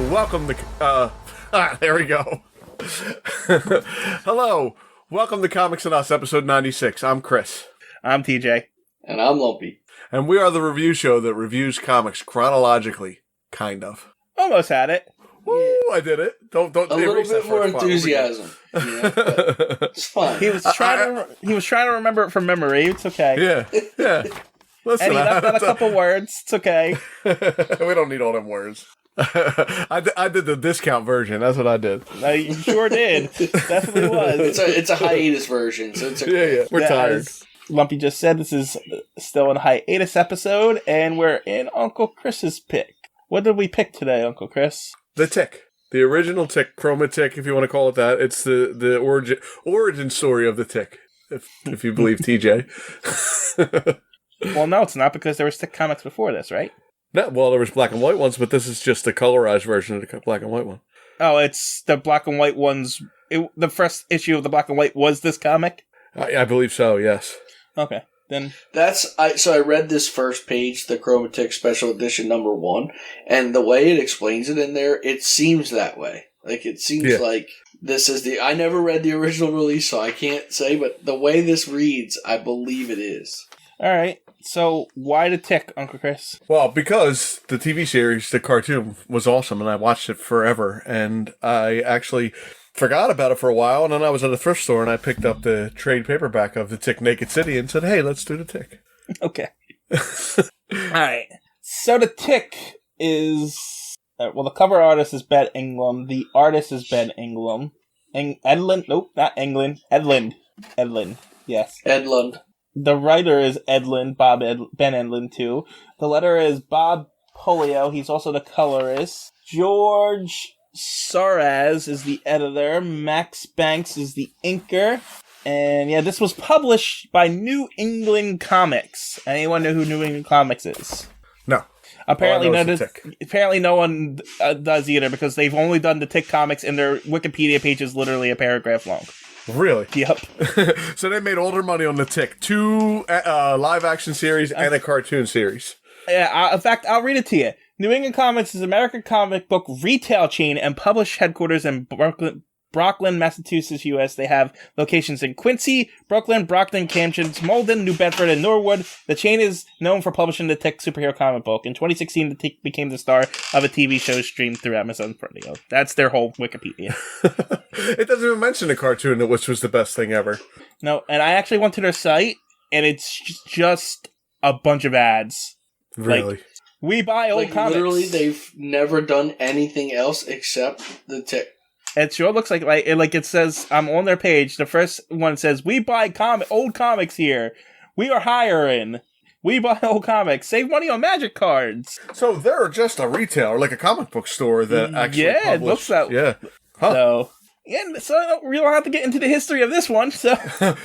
welcome to, there we go. Hello, welcome to Comics and Us, episode 96. I'm Chris. I'm TJ. And I'm Lumpy. And we are the review show that reviews comics chronologically, kind of. Almost had it. Woo, I did it. Don't a little bit more enthusiasm. It's fine. He was trying to remember it from memory. It's okay. Yeah. Listen, and he left out a couple words. It's okay. We don't need all them words. I did the discount version. That's what I did. You sure did. Definitely was. It's a hiatus version, so it's okay. Yeah. We're tired. As Lumpy just said, this is still a hiatus episode, and we're in Uncle Chris's pick. What did we pick today, Uncle Chris? The Tick. The original Tick, Chroma Tick, if you want to call it that. It's the origin story of the Tick, if you believe TJ. Well, no, it's not, because there were Tick comics before this, right? No, well, there was black and white ones, but this is just the colorized version of the black and white one. Oh, it's the black and white ones. The first issue of the black and white was this comic? I believe so, yes. Okay, then. So I read this first page, the Chromatic Special Edition number 1, and the way it explains it in there, it seems that way. Like, it seems like this is I never read the original release, so I can't say, but the way this reads, I believe it is. All right. So, why the Tick, Uncle Chris? Well, because the TV series, the cartoon, was awesome, and I watched it forever, and I actually forgot about it for a while, and then I was at a thrift store, and I picked up the trade paperback of the Tick Naked City and said, hey, let's do the Tick. Okay. All right. So, the Tick is... the cover artist is Ben Ingram. The artist is Ben Ingram. Edlund? Nope, not England. Edlund. Yes. Edlund. The writer is Ben Edlund, too. The letterer is Bob Polio. He's also the colorist. George Soraz is the editor. Max Banks is the inker. And yeah, this was published by New England Comics. Anyone know who New England Comics is? No. Apparently no one does either, because they've only done the Tick comics, and their Wikipedia page is literally a paragraph long. Really? Yep. So they made all their money on the Tick. 2 live-action series and a cartoon series. Yeah, in fact, I'll read it to you. New England Comics is an American comic book retail chain and published headquarters in Brockton, Massachusetts, U.S. They have locations in Quincy, Brooklyn, Brockton, Camden, Malden, New Bedford, and Norwood. The chain is known for publishing the Tick superhero comic book. In 2016, the Tick became the star of a TV show streamed through Amazon Prime. That's their whole Wikipedia. It doesn't even mention the cartoon, which was the best thing ever. No, and I actually went to their site, and it's just a bunch of ads. Really? Like, we buy old comics. Literally, they've never done anything else except the Tick. It sure looks like it says, I'm on their page. The first one says, we buy old comics here. We are hiring. We buy old comics. Save money on magic cards. So they're just a retailer, like a comic book store that actually published. It looks that. Yeah. Huh. So we don't have to get into the history of this one. So I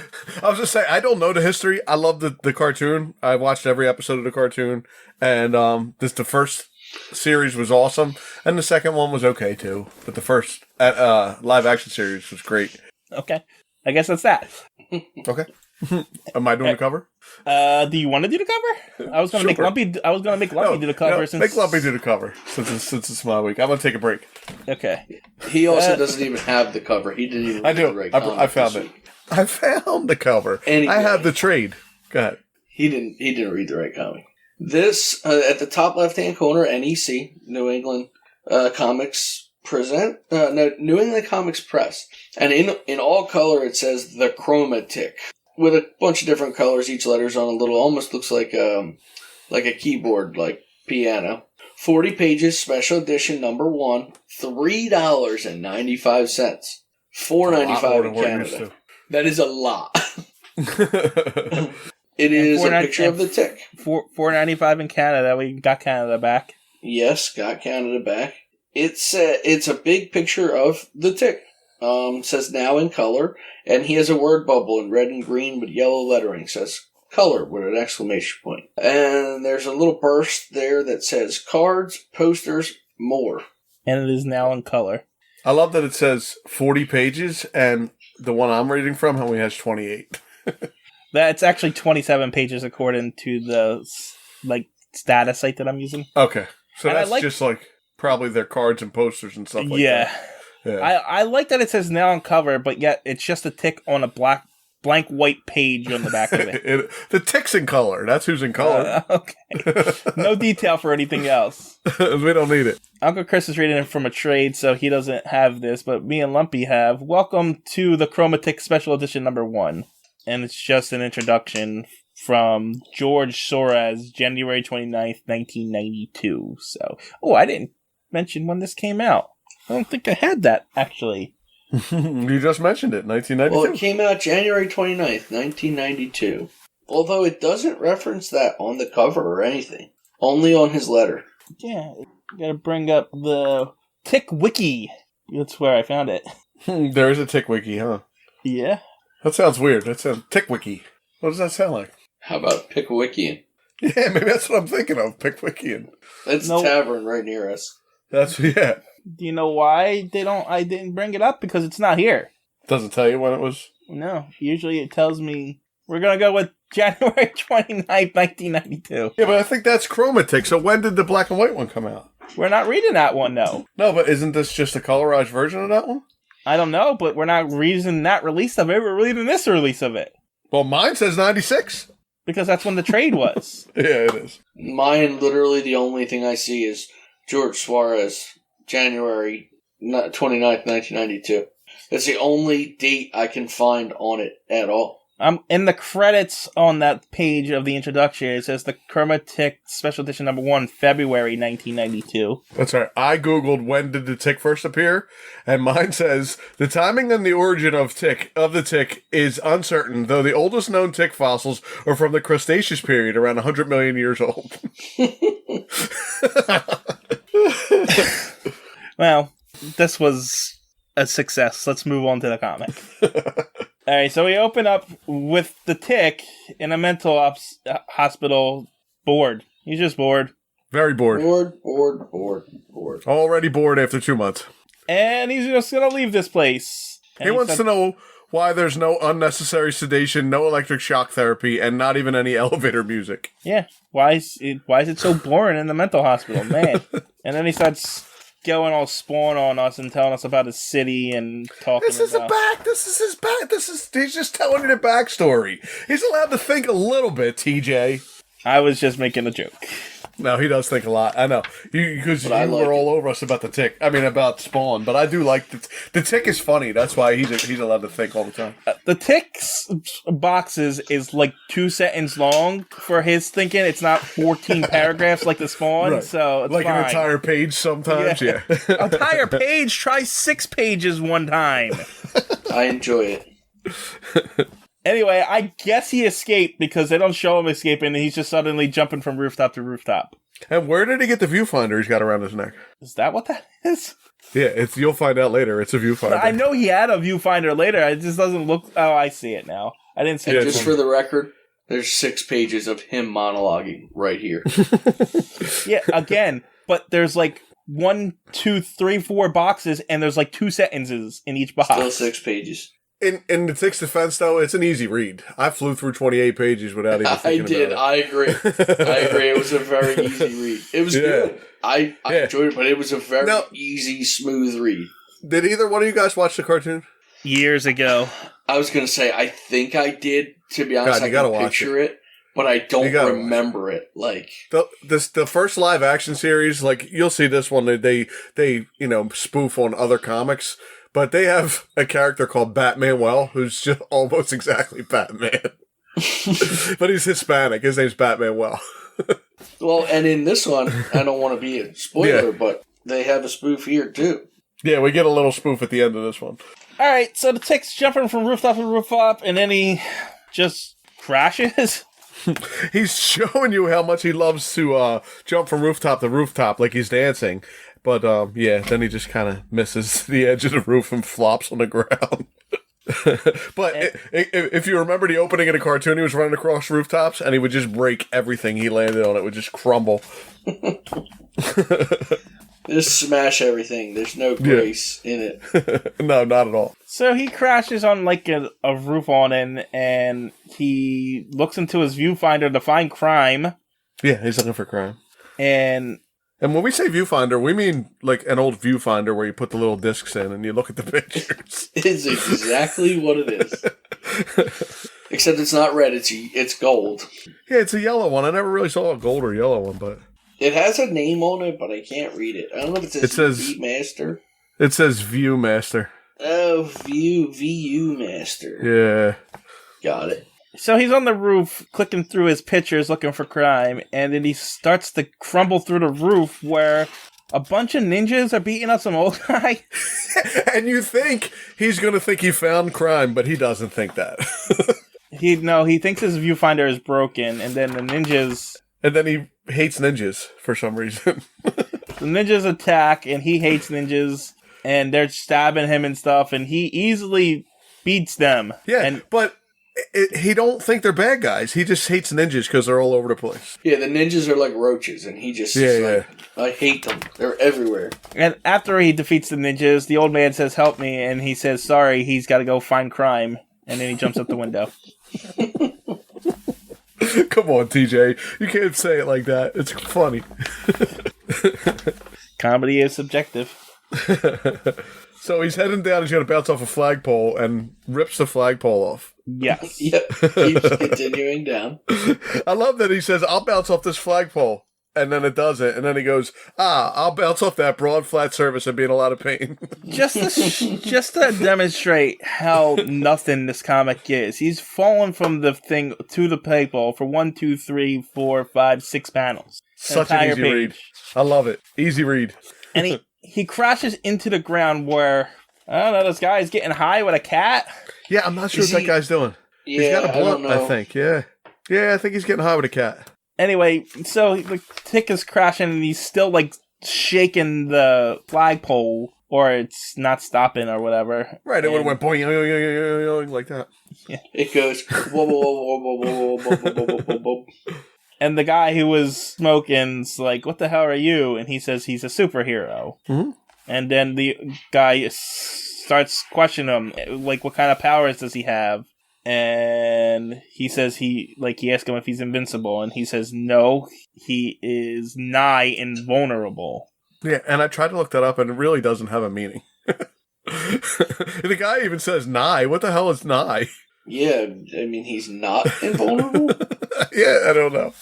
was just saying, I don't know the history. I love the cartoon. I watched every episode of the cartoon, and the first series was awesome, and the second one was okay too. But the first live action series was great. Okay, I guess that's that. Okay. Am I doing the cover? Do you want to do the cover? I was gonna make Lumpy. Do the cover. Make Lumpy do the cover since it's my week. I'm gonna take a break. Okay. He also doesn't even have the cover. He didn't even. I do. I found it. I found the cover. Anyway, I have the trade. Go ahead. He didn't read the right comic. This at the top left hand corner, NEC, New England Comics present. New England Comics Press, and in all color it says the Chroma Tick, with a bunch of different colors. Each letter's on a little, almost looks like a keyboard, like piano. 40 pages, special edition number 1, $3.95, $4.95 in Canada. That is a lot. It is a picture of the Tick. $4.95 in Canada. We got Canada back. Yes, got Canada back. It's a big picture of the Tick. Says now in color, and he has a word bubble in red and green with yellow lettering. Says color with an exclamation point. And there's a little burst there that says cards, posters, more. And it is now in color. I love that it says 40 pages, and the one I'm reading from only has 28. That's actually 27 pages according to the status site that I'm using. Okay. So and that's just probably their cards and posters and stuff like Yeah. that. Yeah. I like that it says now on cover, but yet it's just a tick on a blank white page on the back of it. The tick's in color. That's who's in color. Okay. No detail for anything else. We don't need it. Uncle Chris is reading it from a trade, so he doesn't have this, but me and Lumpy have. Welcome to the Chromatic Special Edition number 1. And it's just an introduction from George Soros, January 29th, 1992. So, I didn't mention when this came out. I don't think I had that, actually. You just mentioned it, 1992. Well, it came out January 29th, 1992. Although it doesn't reference that on the cover or anything. Only on his letter. Yeah, gotta bring up the Tick Wiki. That's where I found it. There is a Tick Wiki, huh? Yeah. That sounds weird. That sounds Tick Wiki. What does that sound like? How about Pickwickian? Yeah, maybe that's what I'm thinking of. Pickwickian. That's a tavern right near us. Yeah. Do you know why I didn't bring it up? Because it's not here. Doesn't tell you when it was. No. Usually it tells me we're gonna go with January 29th, 1992. Yeah, but I think that's Chromatic. So when did the black and white one come out? We're not reading that one, though. No, but isn't this just a colorized version of that one? I don't know, but we're not reading that release of it. We're reading this release of it. Well, mine says 96. Because that's when the trade was. Yeah, it is. Mine, literally, the only thing I see is George Suarez, January 29th, 1992. That's the only date I can find on it at all. In the credits on that page of the introduction, it says the Chromatic Special Edition number 1, February 1992. That's right. I googled when did the tick first appear, and mine says the timing and the origin of the tick is uncertain, though the oldest known tick fossils are from the Cretaceous period, around 100 million years old. Well, this was a success. Let's move on to the comic. Alright, so we open up with the tick in a mental hospital, bored. He's just bored. Very bored. Bored. Already bored after 2 months. And he's just gonna leave this place. And He wants to know why there's no unnecessary sedation, no electric shock therapy, and not even any elevator music. Yeah, why is it so boring in the mental hospital, man? And then he starts going all spawn on us and telling us about his city and talking This is his back. He's just telling you the backstory. He's allowed to think a little bit, TJ. I was just making a joke. No, he does think a lot. I know. Because you I like were all over us about the tick. I mean, about Spawn. But I do like the tick is funny. That's why he's allowed to think all the time. The tick's boxes is like 2 sentences long for his thinking. It's not 14 paragraphs like the Spawn, Right. so it's like fine. an entire page sometimes, yeah. Entire page? Try 6 pages one time. I enjoy it. Anyway, I guess he escaped because they don't show him escaping, and he's just suddenly jumping from rooftop to rooftop. And where did he get the viewfinder he's got around his neck? Is that what that is? Yeah, you'll find out later. It's a viewfinder. I know he had a viewfinder later. It just doesn't look... Oh, I see it now. I didn't see it. Just for the record, there's 6 pages of him monologuing right here. Yeah, again, but there's like 1, 2, 3, 4 boxes, and there's like 2 sentences in each box. Still 6 pages. In the tick's defense, though, it's an easy read. I flew through 28 pages without even thinking about it. I agree. It was a very easy read. It was good. I enjoyed it, but it was a very easy, smooth read. Did either one of you guys watch the cartoon? Years ago. I was going to say, I think I did. To be honest, God, I can picture it, but I don't remember it. Like the first live action series, like you'll see this one. They spoof on other comics. But they have a character called Batman who's just almost exactly Batman. But he's Hispanic. His name's Batman Well, and in this one, I don't want to be a spoiler, but they have a spoof here, too. Yeah, we get a little spoof at the end of this one. Alright, so the tick's jumping from rooftop to rooftop, and then he just crashes. He's showing you how much he loves to jump from rooftop to rooftop like he's dancing. But, then he just kind of misses the edge of the roof and flops on the ground. But if you remember the opening of the cartoon, he was running across rooftops, and he would just break everything he landed on. It would just crumble. Just smash everything. There's no grace in it. No, not at all. So he crashes on like a roof awning, and he looks into his viewfinder to find crime. Yeah, he's looking for crime. And And when we say viewfinder, we mean like an old viewfinder where you put the little discs in and you look at the pictures. It is exactly what it is. Except it's not red, it's gold. Yeah, it's a yellow one. I never really saw a gold or yellow one, but... It has a name on it, but I can't read it. I don't know if it says Viewmaster. It says Viewmaster. Oh, VU Master. Yeah. Got it. So he's on the roof, clicking through his pictures, looking for crime, and then he starts to crumble through the roof where a bunch of ninjas are beating up some old guy. And you think he's going to think he found crime, but he doesn't think that. He thinks his viewfinder is broken, and then the ninjas... And then he hates ninjas for some reason. The ninjas attack, and he hates ninjas, and they're stabbing him and stuff, and he easily beats them. Yeah, but... he don't think they're bad guys. He just hates ninjas because they're all over the place. Yeah, the ninjas are like roaches, and he just I hate them. They're everywhere. And after he defeats the ninjas, the old man says, "Help me," and he says, "Sorry, he's got to go find crime." And then he jumps out the window. Come on, TJ. You can't say it like that. It's funny. Comedy is subjective. So he's heading down, he's going to bounce off a flagpole and rips the flagpole off. Yes. Yep. Keeps continuing down. I love that he says, I'll bounce off this flagpole. And then it doesn't. And then he goes, I'll bounce off that broad, flat surface and be in a lot of pain. just to demonstrate how nothing this comic is. He's fallen from the thing to the flagpole for 1, 2, 3, 4, 5, 6 panels. Such an easy read. I love it. Easy read. And he crashes into the ground where, I don't know, this guy is getting high with a cat. Yeah, I'm not sure what that guy's doing. Yeah, he's got a blunt, I think. Yeah. Yeah, I think he's getting high with a cat. Anyway, so the tick is crashing and he's still, like, shaking the flagpole, or it's not stopping or whatever. Right, it would have went boing, like that. Yeah. It goes, whoa, whoa, whoa, whoa, whoa, whoa, whoa, whoa, whoa, whoa. And the guy who was smoking's like, "What the hell are you?" And he says he's a superhero. Mm-hmm. And then the guy starts questioning him, like, what kind of powers does he have? And he says he asks him if he's invincible, and he says no, he is nigh invulnerable. Yeah, and I tried to look that up, and it really doesn't have a meaning. The guy even says nigh. What the hell is nigh? Yeah, I mean, he's not invulnerable? Yeah, I don't know.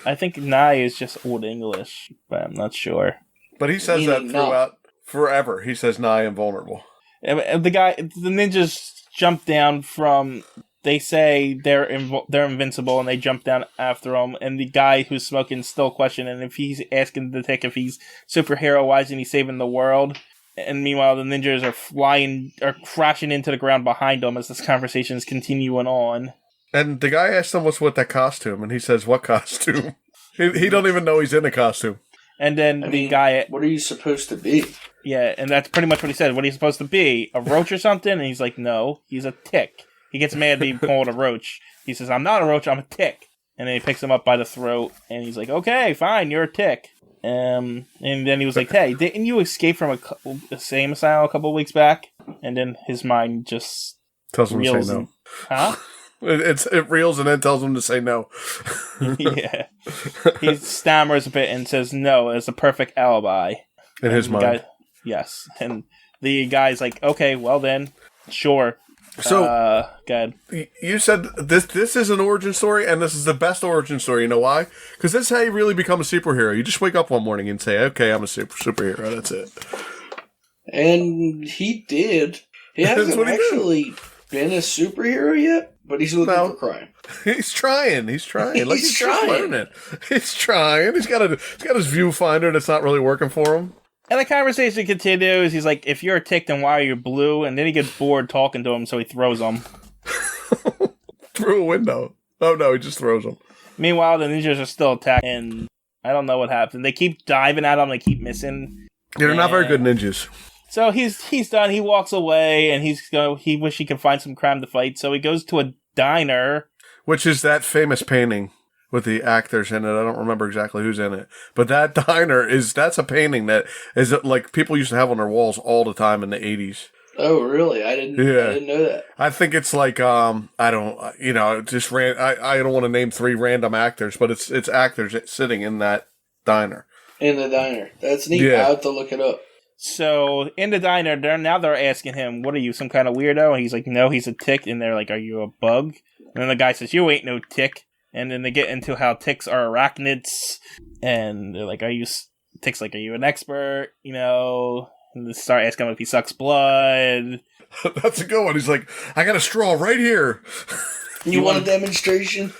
I think nigh is just Old English, but I'm not sure. But he says that throughout forever. He says nigh invulnerable. And the ninjas jump down from... They say they're invincible, and they jump down after him. And the guy who's smoking still questioning if he's asking the tick if he's superhero. Why isn't he saving the world? And meanwhile, the ninjas are crashing into the ground behind him as this conversation is continuing on. And the guy asks him what's with that costume, and he says, "What costume?" he don't even know he's in a costume. And then the guy... What are you supposed to be? Yeah, and that's pretty much what he said. What are you supposed to be? A roach or something? And he's like, no, he's a tick. He gets mad being called a roach. He says, I'm not a roach, I'm a tick. And then he picks him up by the throat, and he's like, okay, fine, you're a tick. And then he was like, hey, didn't you escape from a same asylum a couple of weeks back? And then his mind just tells him to say no. Huh? It reels and then tells him to say no. Yeah. He stammers a bit and says no as a perfect alibi. In his mind. Yes. And the guy's like, okay, well then, sure. So, good. You said this is an origin story, and this is the best origin story. You know why? Because this is how you really become a superhero. You just wake up one morning and say, okay, I'm a superhero. That's it. And he did. He hasn't actually been a superhero yet, but he's looking for crime. He's trying. He's trying. Like he's trying. Learning. He's trying. He's got his viewfinder that's not really working for him. And the conversation continues. He's like, if you're a tick, then why are you blue? And then he gets bored talking to him, so he throws him. Through a window. Oh, no, he just throws him. Meanwhile, the ninjas are still attacking, and I don't know what happened. They keep diving at him. They keep missing. Yeah, they're not very good ninjas. So he's done. He walks away, and he wish he could find some crime to fight. So he goes to a diner. Which is that famous painting with the actors in it. I don't remember exactly who's in it. But that diner that's a painting that is like people used to have on their walls all the time in the 80s. Oh, really? I didn't know that. I think it's like, I don't want to name 3 random actors, but it's actors sitting in that diner. in the diner. That's neat. Yeah. I have to look it up. So in the diner, they're asking him, "What are you, some kind of weirdo?" And he's like, "No, he's a tick." And they're like, "Are you a bug?" And then the guy says, "You ain't no tick." And then they get into how ticks are arachnids, and they're like, "Are you ticks? Like, are you an expert?" You know, and they start asking him if he sucks blood. That's a good one. He's like, "I got a straw right here." You want a demonstration?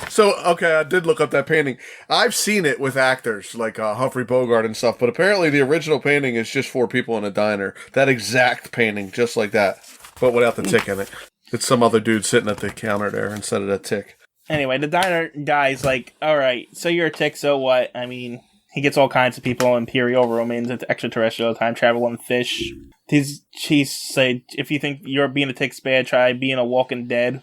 So, okay, I did look up that painting. I've seen it with actors like Humphrey Bogart and stuff, but apparently the original painting is just 4 people in a diner. That exact painting, just like that, but without the tick in it. It's some other dude sitting at the counter there instead of that tick. Anyway, the diner guy's like, "All right, so you're a tick, so what?" I mean, he gets all kinds of people, Imperial, Romans, extraterrestrial, time travel, and fish. She said, "If you think you're being a tick's bad, try being a Walking Dead."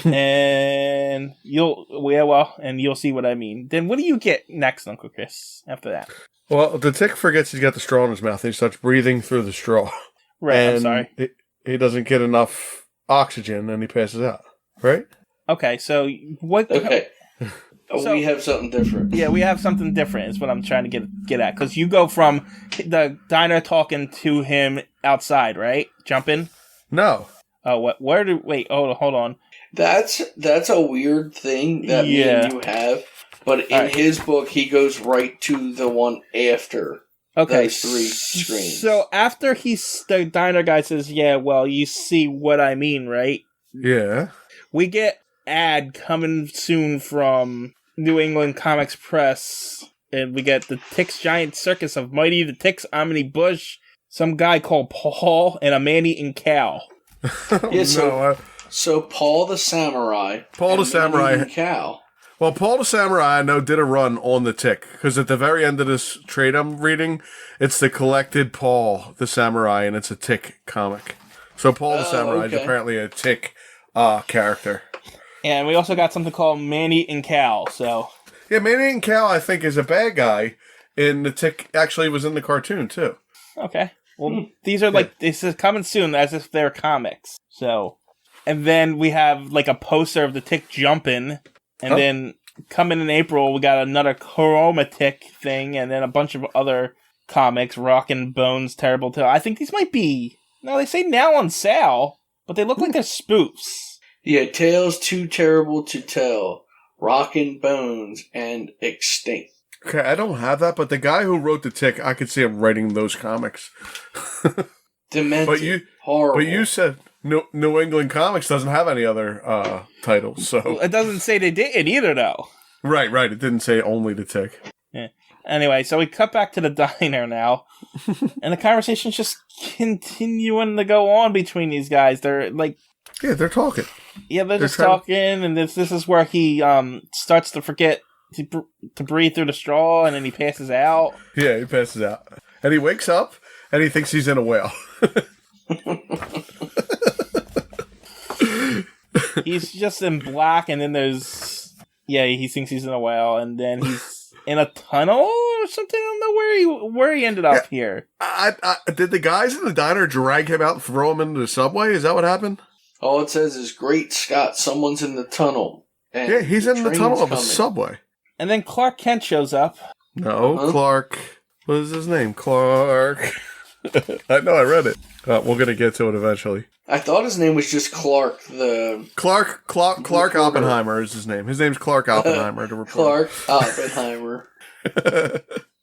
And you'll see what I mean. Then what do you get next, Uncle Chris, after that? Well, the tick forgets he's got the straw in his mouth, and he starts breathing through the straw. Right, and I'm sorry. He doesn't get enough oxygen, and he passes out. Right? Okay, so what... Okay. So, we have something different. Yeah, we have something different, is what I'm trying to get at. Because you go from the diner talking to him outside, right? Jumping? No. Oh, what? Wait, hold on. That's a weird thing that me and you have. But in his book, he goes right to the one after those 3 screens. So after the diner guy says, "Yeah, well, you see what I mean, right?" Yeah. We get ad coming soon from New England Comics Press, and we get the Ticks Giant Circus of Mighty the Ticks, Omni Bush, some guy called Paul, and a man-eating cow. Yeah, so Paul the Samurai. Paul the Samurai. Cow. Well, Paul the Samurai, I know, did a run on the tick, because at the very end of this trade I'm reading, it's the collected Paul the Samurai, and it's a tick comic. So Paul the Samurai is apparently a tick character. And we also got something called Man-Eating Cow, so... Yeah, Man-Eating Cow, I think, is a bad guy, and the tick actually was in the cartoon, too. Okay. Well, these are this is coming soon, as if they're comics, so... And then we have, a poster of the tick jumping, and then coming in April, we got another Chromatic thing, and then a bunch of other comics, Rockin' Bones, Terrible Tale. I think these might be... No, they say now on sale, but they look like they're spoofs. Yeah, Tales Too Terrible to Tell, Rockin' Bones, and Extinct. Okay, I don't have that, but the guy who wrote the tick, I could see him writing those comics. Demented. Horrible. But you said New England Comics doesn't have any other titles, so... Well, it doesn't say they didn't either, though. Right. It didn't say only the tick. Yeah. Anyway, so we cut back to the diner now, and the conversation's just continuing to go on between these guys. They're Yeah, they're talking. Yeah, they're just talking, and this is where he starts to forget to breathe through the straw, and then he passes out. Yeah, he passes out. And he wakes up, and he thinks he's in a whale. He's just in black, and then he thinks he's in a whale, and then he's in a tunnel or something. I don't know where he ended up here. Did the guys in the diner drag him out and throw him into the subway? Is that what happened? All it says is, "Great Scott, someone's in the tunnel." And yeah, he's in the tunnel of a subway. And then Clark Kent shows up. No, Clark. What is his name? Clark. I know, I read it. We're going to get to it eventually. I thought his name was just Clark. Clark Oppenheimer is his name. His name's Clark Oppenheimer. Clark Oppenheimer.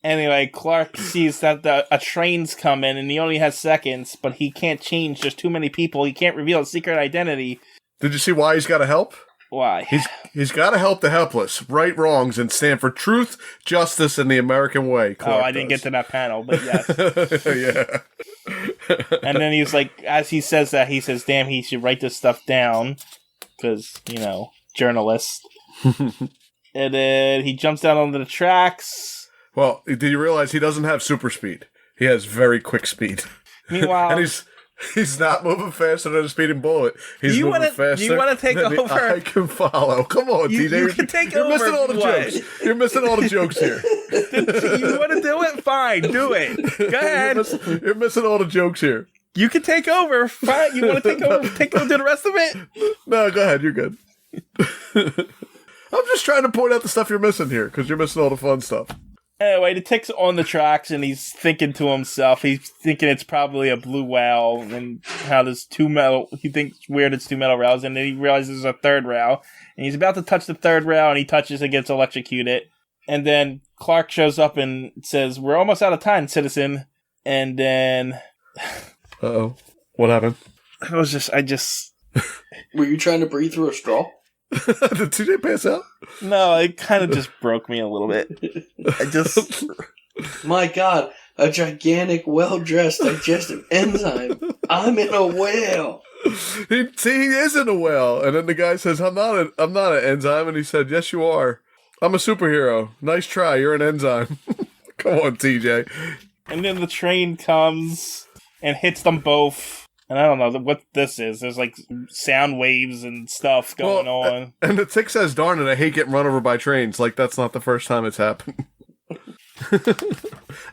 Anyway, Clark sees that a train's coming, and he only has seconds, but he can't change. There's too many people. He can't reveal his secret identity. Did you see why he's got to help? Why? He's got to help the helpless, right wrongs, and stand for truth, justice, and the American way. Clark I didn't get to that panel, but yes. Yeah. And then he's like, as he says that, he says, "Damn, he should write this stuff down," because journalist. And then he jumps down onto the tracks. Well, did you realize he doesn't have super speed? He has very quick speed. Meanwhile, and he's not moving faster than a speeding bullet. He's moving faster. Do you want to take over? I can follow. Come on, you, TJ. You can take You're over. Missing all the jokes. You're missing all the jokes here. You want to do it? Fine, do it. Go ahead. You're missing all the jokes here. You can take over. Fine. You want to take over? Take over to the rest of it? No, go ahead. You're good. I'm just trying to point out the stuff you're missing here, because you're missing all the fun stuff. Anyway, the Tick's on the tracks, and he's thinking to himself, he's thinking it's probably a blue whale, and how there's he thinks weird it's 2 metal rails, and then he realizes there's a third rail, and he's about to touch the third rail, and he touches and gets electrocuted. And then Clark shows up and says, "We're almost out of time, citizen." And then... Uh-oh. What happened? I just... Were you trying to breathe through a straw? Did TJ pass out? No, it kind of just broke me a little bit. I just... My God, a gigantic, well-dressed digestive enzyme. I'm in a whale. He is in a whale. And then the guy says, I'm not an enzyme. And he said, yes, you are. I'm a superhero. Nice try. You're an enzyme. Come on, TJ. And then the train comes and hits them both. And I don't know what this is. There's like sound waves and stuff going on. And the Tick says, darn it, I hate getting run over by trains. Like, that's not the first time it's happened.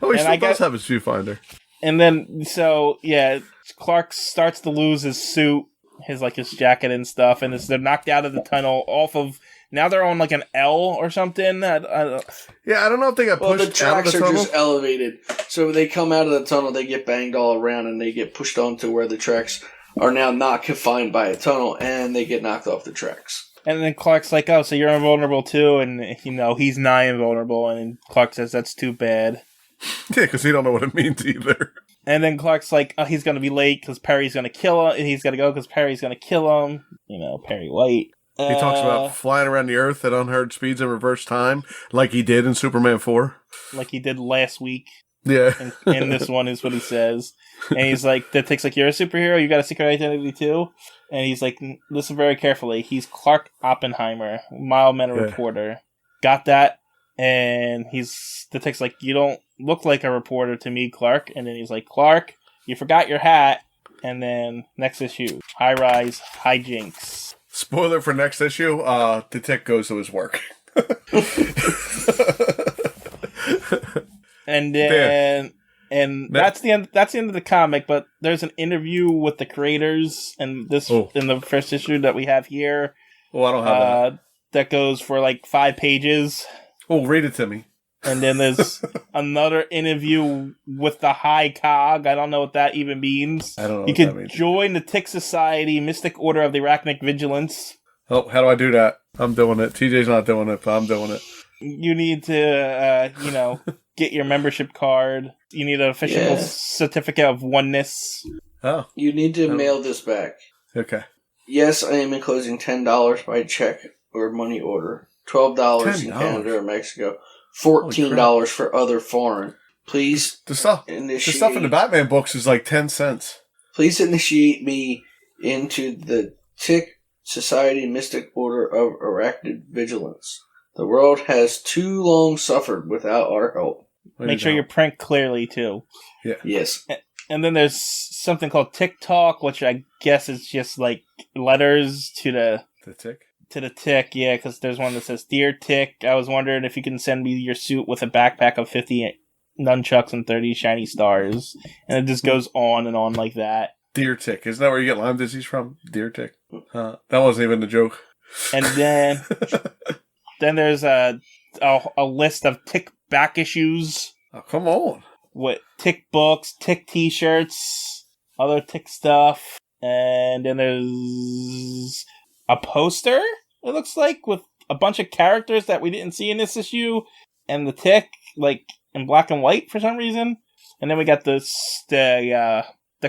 Oh, he still does have his viewfinder. And then, so, yeah, Clark starts to lose his suit, his jacket and stuff, and they're knocked out of the tunnel off of... Now they're on like an L or something. I don't know if they got pushed the tracks out of the tunnel. are just elevated. So when they come out of the tunnel, they get banged all around, and they get pushed onto where the tracks are now not confined by a tunnel, and they get knocked off the tracks. And then Clark's like, oh, so you're invulnerable too? And, he's nigh invulnerable, and Clark says that's too bad. Yeah, because he don't know what it means either. And then Clark's like, oh, he's going to be late because Perry's going to kill him, and he's got to go because Perry's going to kill him. Perry White. He talks about flying around the Earth at unheard speeds in reverse time, like he did in Superman 4. Like he did last week. Yeah. And this one is what he says. And he's like, that Tick's like, you're a superhero? You got a secret identity too? And he's like, listen very carefully. He's Clark Oppenheimer, mile-mannered reporter. Got that? And the Tick's like, you don't look like a reporter to me, Clark. And then he's like, Clark, you forgot your hat. And then next issue, high-rise hijinks. Spoiler for next issue, the Tick goes to his work. And then that's the end of the comic, but there's an interview with the creators and in the first issue that we have here. Oh, I don't have that. That goes for like 5 pages. Oh, read it to me. And then there's another interview with the High Cog. I don't know what that even means. I don't know. You can join the Tick Society, Mystic Order of the Arachnic Vigilance. Oh, how do I do that? I'm doing it. TJ's not doing it, but I'm doing it. You need to, get your membership card. You need an official certificate of oneness. Oh. You need to mail this back. Okay. Yes, I am enclosing $10 by check or money order. $12 in Canada or Mexico. $14 for other foreign. Please the stuff in the Batman books is like 10 cents. Please initiate me into the Tick Society Mystic Order of Arachnid Vigilance. The world has too long suffered without our help. Make sure you print clearly too. Yeah. Yes. And then there's something called Tick Talk, which I guess is just like letters to the Tick. To the Tick, yeah, because there's one that says, Dear Tick, I was wondering if you can send me your suit with a backpack of 50 nunchucks and 30 shiny stars. And it just goes on and on like that. Dear Tick. Isn't that where you get Lyme disease from? Dear Tick. That wasn't even a joke. And then there's a list of Tick back issues. Oh, come on. With Tick books, Tick t-shirts, other Tick stuff. And then there's a poster, it looks like, with a bunch of characters that we didn't see in this issue, and the Tick, like, in black and white for some reason. And then we got the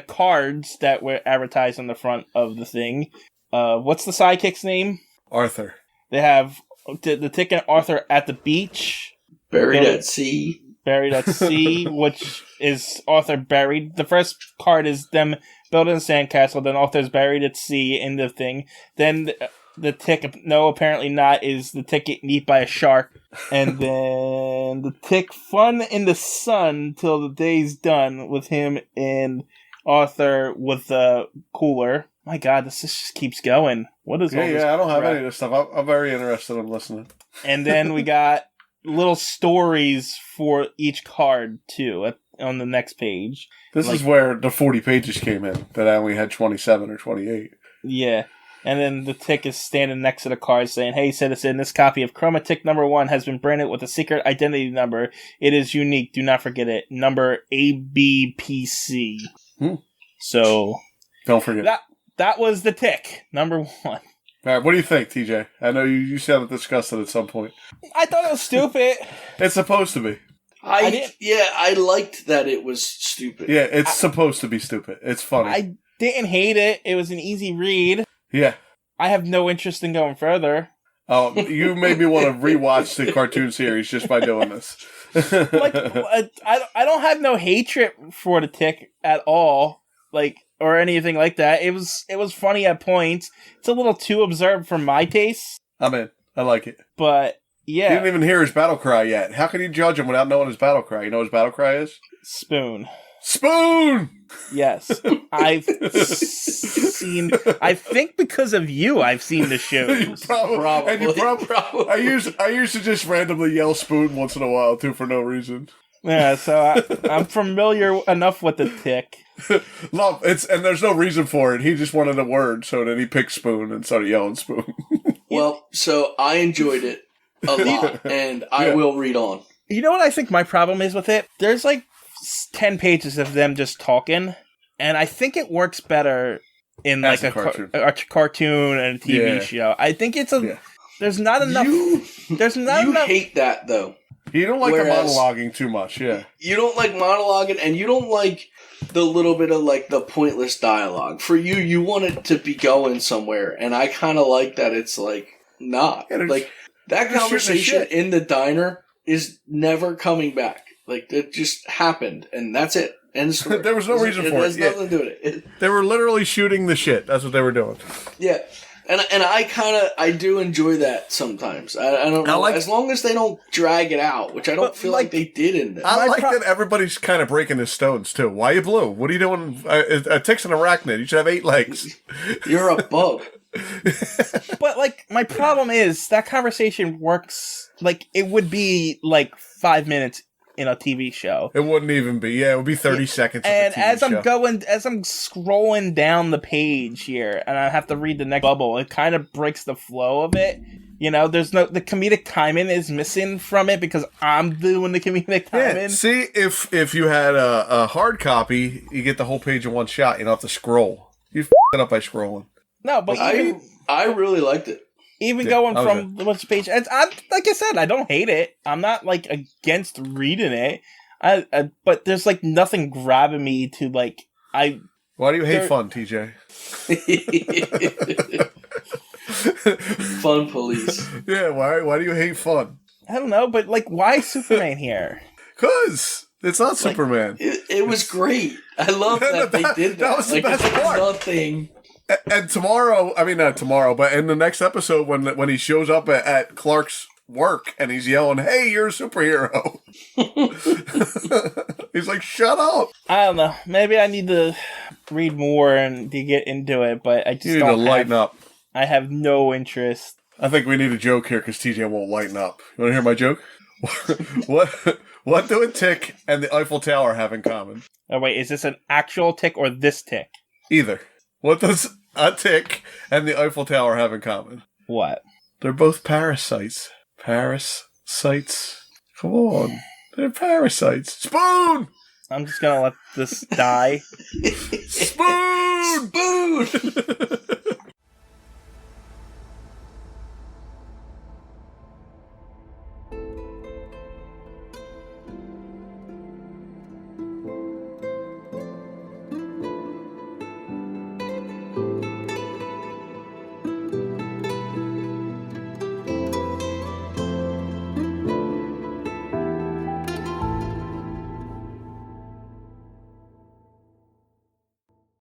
cards that were advertised on the front of the thing. What's the sidekick's name? Arthur. They have the Tick and Arthur at the beach. Buried at sea. Buried at sea, which is Arthur buried. The first card is them building a sandcastle, then Arthur's buried at sea in the thing. Then the Tick, no, apparently not, is the Tick getting eaten by a shark. And then the Tick fun in the sun till the day's done with him and Arthur with the cooler. My God, this just keeps going. What is all this? Yeah, I don't have any of this stuff. I'm very interested in listening. And then we got little stories for each card too on the next page. This is where the 40 pages came in that I only had 27 or 28. Yeah. And then the tick is standing next to the card saying, "Hey, citizen, this copy of Chroma Tick number 1 has been branded with a secret identity number. It is unique. Do not forget it. Number ABPC." So, don't forget. That was the tick, number 1. All right, what do you think, TJ? I know you sounded disgusted at some point. I thought it was stupid. It's supposed to be. I liked that it was stupid. Yeah, it's supposed to be stupid. It's funny. I didn't hate it. It was an easy read. Yeah. I have no interest in going further. Oh, you made me want to rewatch the cartoon series just by doing this. I don't have no hatred for the tick at all, or anything like that. It was funny at points. It's a little too absurd for my taste. I'm in. I like it. But yeah, you didn't even hear his battle cry yet. How can you judge him without knowing his battle cry? You know what his battle cry is? Spoon. Spoon! Yes. I think because of you, I've seen the shows. Probably. I used to just randomly yell spoon once in a while, too, for no reason. Yeah, so I'm familiar enough with the tick. And there's no reason for it. He just wanted a word, so then he picked spoon and started yelling spoon. Well, so I enjoyed it a lot, and I will read on. You know what I think my problem is with it? There's 10 pages of them just talking, and I think it works better in a cartoon and a TV show. I think it's there's not enough. There's not enough. You hate that though. You don't like the monologuing too much, yeah. You don't like monologuing, and you don't like the little bit of the pointless dialogue. For you, you want it to be going somewhere, and I kind of like that. It's not that conversation in the diner is never coming back. It just happened, and that's it. End story. There was no reason for it. It has nothing to do with it. They were literally shooting the shit. That's what they were doing. Yeah. And I do enjoy that sometimes. I don't know. As long as they don't drag it out, which I don't feel like they did in this. I like that everybody's kind of breaking his stones, too. Why are you blue? What are you doing? A tick's an arachnid. You should have 8 legs. You're a bug. But, my problem is that conversation works, it would be, 5 minutes in a TV show. It wouldn't even be. Yeah, it would be 30 seconds. And as I'm scrolling down the page here, and I have to read the next bubble, it kind of breaks the flow of it. There's the comedic timing is missing from it because I'm doing the comedic timing. Yeah, see, if you had a hard copy, you get the whole page in one shot. You don't have to scroll. You f it up by scrolling. No, but I really liked it. Even going from which page, like I said, I don't hate it. I'm not against reading it. But there's nothing grabbing me to Why do you hate fun, TJ? Fun police. Yeah, why do you hate fun? I don't know, but why is Superman here? 'Cause it's not Superman. It was great. I love that they did that. That was the best part. Nothing. And tomorrow, I mean not tomorrow, but in the next episode when he shows up at Clark's work and he's yelling, "Hey, you're a superhero." He's like, "Shut up." I don't know. Maybe I need to read more and to get into it, but I just you need to lighten up. I have no interest. I think we need a joke here because TJ won't lighten up. You want to hear my joke? What do a tick and the Eiffel Tower have in common? Oh wait, is this an actual tick or this tick? Either. What does a tick and the Eiffel Tower have in common? What? They're both parasites. Parasites. Come on. They're parasites. Spoon! I'm just gonna let this die. Spoon! Spoon!